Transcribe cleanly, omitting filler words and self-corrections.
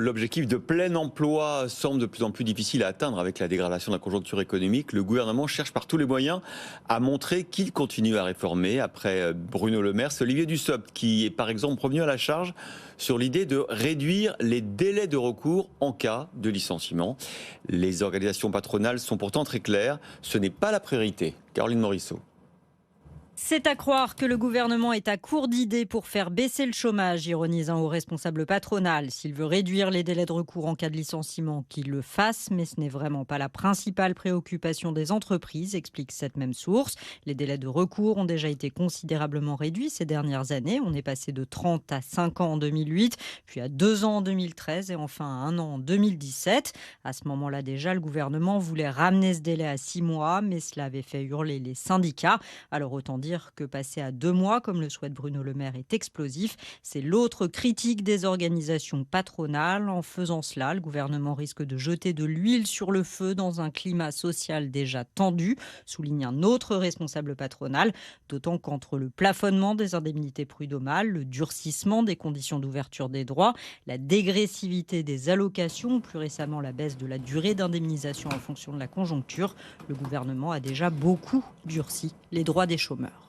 L'objectif de plein emploi semble de plus en plus difficile à atteindre avec la dégradation de la conjoncture économique. Le gouvernement cherche par tous les moyens à montrer qu'il continue à réformer. Après Bruno Le Maire, c'est Olivier Dussopt qui est par exemple revenu à la charge sur l'idée de réduire les délais de recours en cas de licenciement. Les organisations patronales sont pourtant très claires, ce n'est pas la priorité. Caroline Morisseau. C'est à croire que le gouvernement est à court d'idées pour faire baisser le chômage, ironise un haut responsable patronal. S'il veut réduire les délais de recours en cas de licenciement, qu'il le fasse, mais ce n'est vraiment pas la principale préoccupation des entreprises, explique cette même source. Les délais de recours ont déjà été considérablement réduits ces dernières années. On est passé de 30 à 5 ans en 2008, puis à 2 ans en 2013 et enfin à 1 an en 2017. À ce moment-là déjà, le gouvernement voulait ramener ce délai à 6 mois, mais cela avait fait hurler les syndicats. Alors autant dire que passer à 2 mois, comme le souhaite Bruno Le Maire, est explosif. C'est l'autre critique des organisations patronales. En faisant cela, le gouvernement risque de jeter de l'huile sur le feu dans un climat social déjà tendu, souligne un autre responsable patronal, d'autant qu'entre le plafonnement des indemnités prud'homales, le durcissement des conditions d'ouverture des droits, la dégressivité des allocations, ou plus récemment la baisse de la durée d'indemnisation en fonction de la conjoncture, le gouvernement a déjà beaucoup durci les droits des chômeurs.